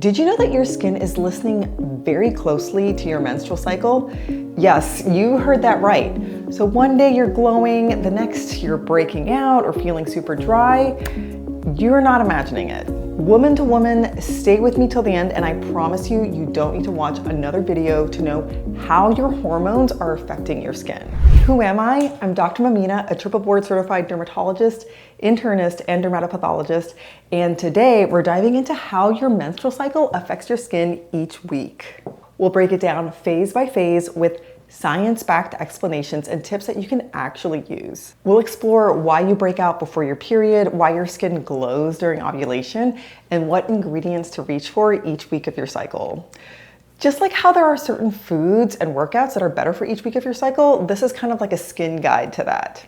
Did you know that your skin is listening very closely to your menstrual cycle? Yes, you heard that right. So one day you're glowing, the next you're breaking out or feeling super dry. You're not imagining it. Woman to woman, stay with me till the end, and I promise you, you don't need to watch another video to know how your hormones are affecting your skin. Who am I? I'm Dr. Mamina, a triple board certified dermatologist, internist, and dermatopathologist. And today we're diving into how your menstrual cycle affects your skin each week. We'll break it down phase by phase with science-backed explanations and tips that you can actually use. We'll explore why you break out before your period, why your skin glows during ovulation, and what ingredients to reach for each week of your cycle. Just like how there are certain foods and workouts that are better for each week of your cycle, this is kind of like a skin guide to that.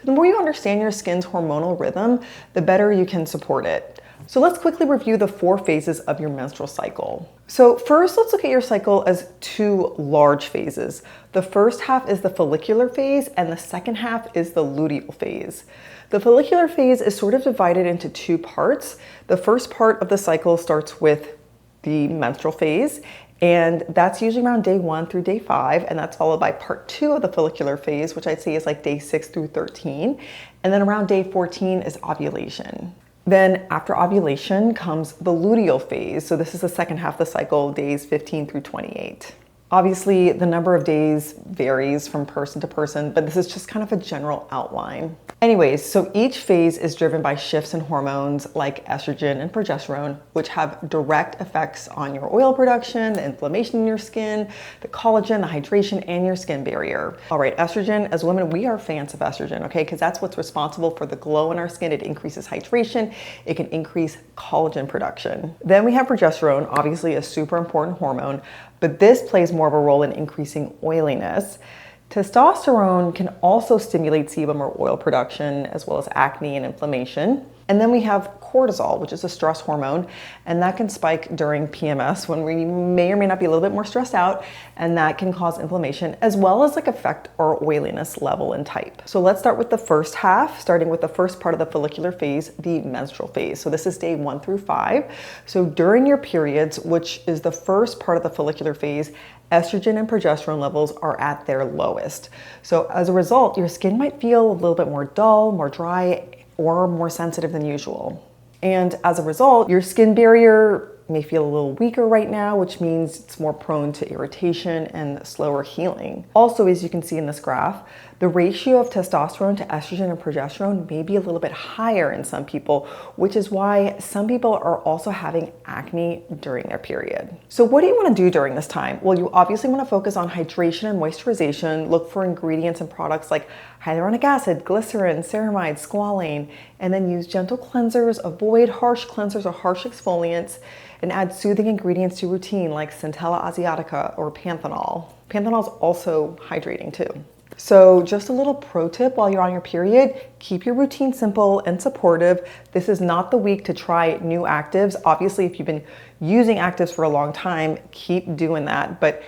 The more you understand your skin's hormonal rhythm, the better you can support it. So let's quickly review the 4 phases of your menstrual cycle. So first, let's look at your cycle as 2 large phases. The first half is the follicular phase, and the second half is the luteal phase. The follicular phase is sort of divided into 2 parts. The first part of the cycle starts with the menstrual phase, and that's usually around day 1 through day 5, and that's followed by part 2 of the follicular phase, which I'd say is like day 6 through 13. And then around day 14 is ovulation. Then after ovulation comes the luteal phase. So this is the second half of the cycle, days 15 through 28. Obviously, the number of days varies from person to person, but this is just kind of a general outline. Anyways, so each phase is driven by shifts in hormones like estrogen and progesterone, which have direct effects on your oil production, the inflammation in your skin, the collagen, the hydration, and your skin barrier. All right, estrogen, as women, we are fans of estrogen, okay? Because that's what's responsible for the glow in our skin. It increases hydration. It can increase collagen production. Then we have progesterone, obviously a super important hormone, but this plays more of a role in increasing oiliness. Testosterone can also stimulate sebum or oil production, as well as acne and inflammation. And then we have cortisol, which is a stress hormone, and that can spike during PMS when we may or may not be a little bit more stressed out, and that can cause inflammation as well as affect our oiliness level and type. So let's start with the first half, starting with the first part of the follicular phase, the menstrual phase. So this is day 1 through 5. So during your periods, which is the first part of the follicular phase, estrogen and progesterone levels are at their lowest. So as a result, your skin might feel a little bit more dull, more dry, or more sensitive than usual. And as a result, your skin barrier may feel a little weaker right now, which means it's more prone to irritation and slower healing. Also, as you can see in this graph, the ratio of testosterone to estrogen and progesterone may be a little bit higher in some people, which is why some people are also having acne during their period. So what do you want to do during this time? Well, you obviously want to focus on hydration and moisturization, look for ingredients and products like hyaluronic acid, glycerin, ceramide, squalane, and then use gentle cleansers, avoid harsh cleansers or harsh exfoliants, and add soothing ingredients to your routine like Centella asiatica or panthenol. Panthenol is also hydrating too. So just a little pro tip while you're on your period, keep your routine simple and supportive. This is not the week to try new actives. Obviously, if you've been using actives for a long time, keep doing that, but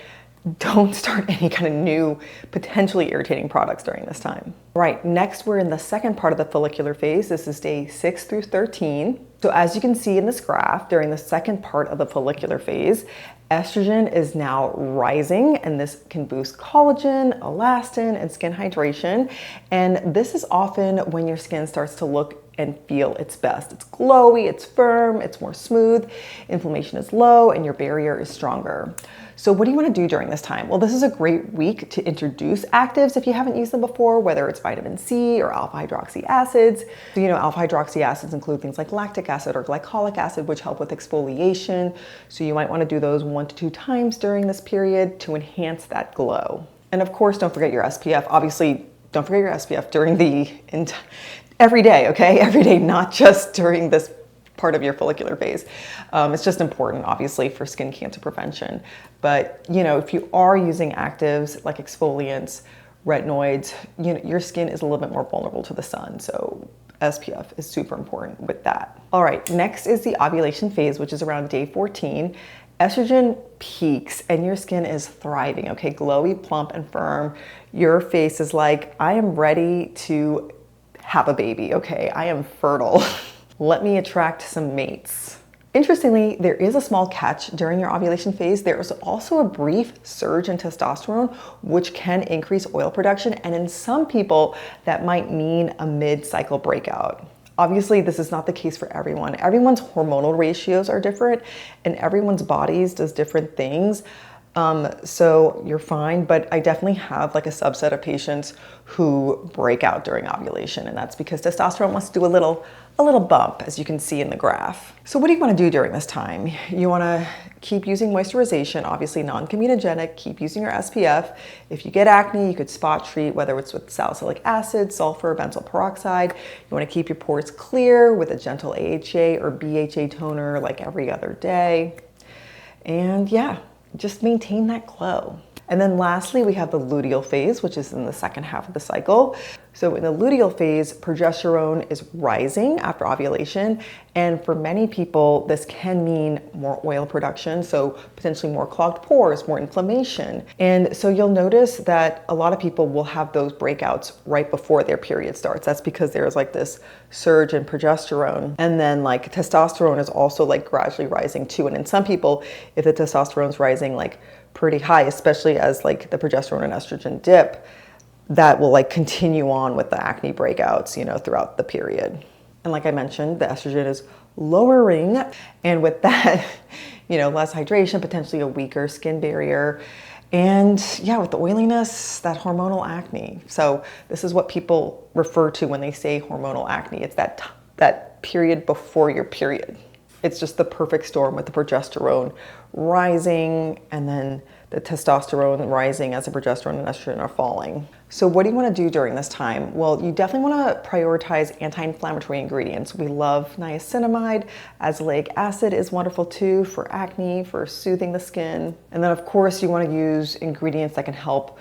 don't start any kind of new, potentially irritating products during this time. Right, next we're in the second part of the follicular phase. This is day 6 through 13. So as you can see in this graph, during the second part of the follicular phase, estrogen is now rising, and this can boost collagen, elastin, and skin hydration. And this is often when your skin starts to look and feel its best. It's glowy, it's firm, it's more smooth, inflammation is low, and your barrier is stronger. So what do you want to do during this time? Well, this is a great week to introduce actives if you haven't used them before, whether it's vitamin C or alpha hydroxy acids. So, alpha hydroxy acids include things like lactic acid or glycolic acid, which help with exfoliation. So you might want to do those 1 to 2 times during this period to enhance that glow. And of course, don't forget your SPF. Obviously, don't forget your SPF during every day, okay? Every day, not just during this part of your follicular phase. It's just important, obviously, for skin cancer prevention. But, if you are using actives like exfoliants, retinoids, your skin is a little bit more vulnerable to the sun. So SPF is super important with that. All right, next is the ovulation phase, which is around day 14. Estrogen peaks and your skin is thriving, okay? Glowy, plump, and firm. Your face is like, I am ready to have a baby, okay? I am fertile. Let me attract some mates. Interestingly, there is a small catch during your ovulation phase. There is also a brief surge in testosterone, which can increase oil production. And in some people, that might mean a mid-cycle breakout. Obviously, this is not the case for everyone. Everyone's hormonal ratios are different and everyone's bodies does different things. So you're fine, but I definitely have like a subset of patients who break out during ovulation, and that's because testosterone wants to do a little bump, as you can see in the graph. So what do you want to do during this time? You want to keep using moisturization, obviously non-comedogenic, keep using your SPF. If you get acne, you could spot treat, whether it's with salicylic acid, sulfur, benzoyl peroxide. You want to keep your pores clear with a gentle AHA or BHA toner like every other day. And yeah, just maintain that glow. And then lastly, we have the luteal phase, which is in the second half of the cycle. So in the luteal phase, progesterone is rising after ovulation. And for many people, this can mean more oil production, so potentially more clogged pores, more inflammation. And so you'll notice that a lot of people will have those breakouts right before their period starts. That's because there's like this surge in progesterone. And then like testosterone is also like gradually rising too. And in some people, if the testosterone is rising like pretty high, especially as like the progesterone and estrogen dip, that will like continue on with the acne breakouts, you know, throughout the period. And like I mentioned, the estrogen is lowering, and with that, you know, less hydration, potentially a weaker skin barrier, and yeah, with the oiliness, that hormonal acne. So this is what people refer to when they say hormonal acne. It's that period before your period. It's just the perfect storm with the progesterone rising and then the testosterone rising as the progesterone and estrogen are falling. So what do you want to do during this time? Well, you definitely want to prioritize anti-inflammatory ingredients. We love niacinamide. Azelaic acid is wonderful too for acne, for soothing the skin. And then of course you want to use ingredients that can help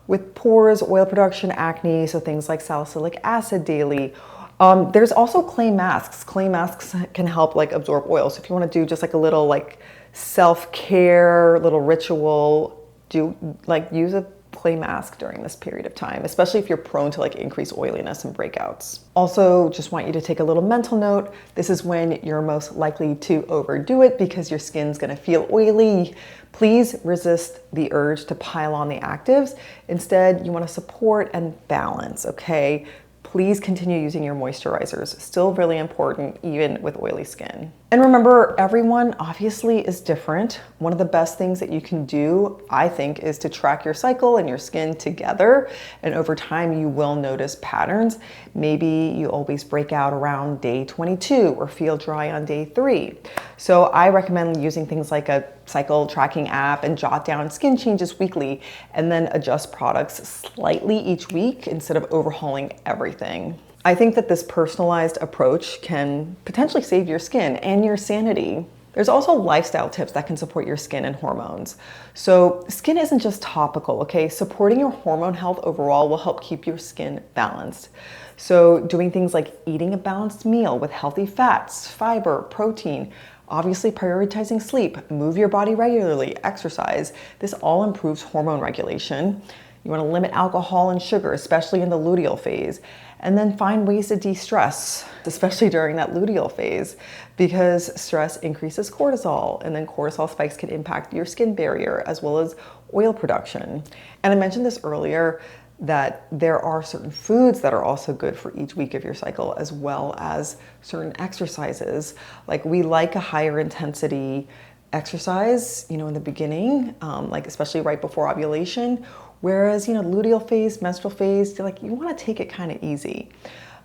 with pores, oil production, acne, so things like salicylic acid daily. There's also clay masks. Clay masks can help like absorb oil. So if you want to do just like a little like self-care, little ritual, use a clay mask during this period of time, especially if you're prone to like increased oiliness and breakouts. Also, just want you to take a little mental note. This is when you're most likely to overdo it because your skin's gonna feel oily. Please resist the urge to pile on the actives. Instead, you want to support and balance, okay? Please continue using your moisturizers. Still really important, even with oily skin. And remember, everyone obviously is different. One of the best things that you can do, I think, is to track your cycle and your skin together. And over time, you will notice patterns. Maybe you always break out around day 22 or feel dry on day 3. So I recommend using things like a cycle tracking app and jot down skin changes weekly and then adjust products slightly each week instead of overhauling everything. I think that this personalized approach can potentially save your skin and your sanity. There's also lifestyle tips that can support your skin and hormones. So skin isn't just topical, okay? Supporting your hormone health overall will help keep your skin balanced. So doing things like eating a balanced meal with healthy fats, fiber, protein, obviously prioritizing sleep, move your body regularly, exercise. This all improves hormone regulation. You want to limit alcohol and sugar, especially in the luteal phase. And then find ways to de-stress, especially during that luteal phase, because stress increases cortisol, and then cortisol spikes can impact your skin barrier as well as oil production. And I mentioned this earlier, that there are certain foods that are also good for each week of your cycle, as well as certain exercises. Like we like a higher intensity exercise, you know, in the beginning, like especially right before ovulation. Whereas, you know, luteal phase, menstrual phase, you want to take it kind of easy.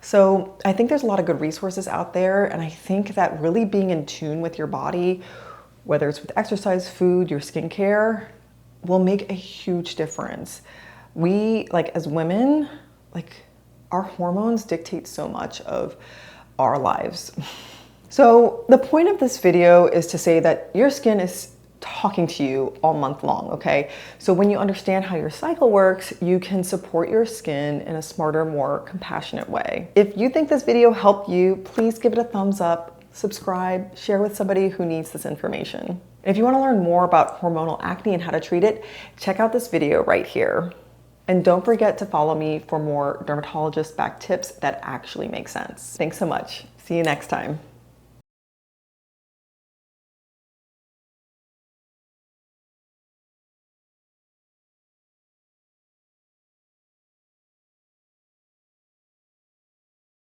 So I think there's a lot of good resources out there. And I think that really being in tune with your body, whether it's with exercise, food, your skincare, will make a huge difference. We, like as women, like our hormones dictate so much of our lives. So the point of this video is to say that your skin is talking to you all month long, okay? So when you understand how your cycle works, you can support your skin in a smarter, more compassionate way. If you think this video helped you, please give it a thumbs up, subscribe, share with somebody who needs this information. And if you want to learn more about hormonal acne and how to treat it, check out this video right here. And don't forget to follow me for more dermatologist-backed tips that actually make sense. Thanks so much. See you next time.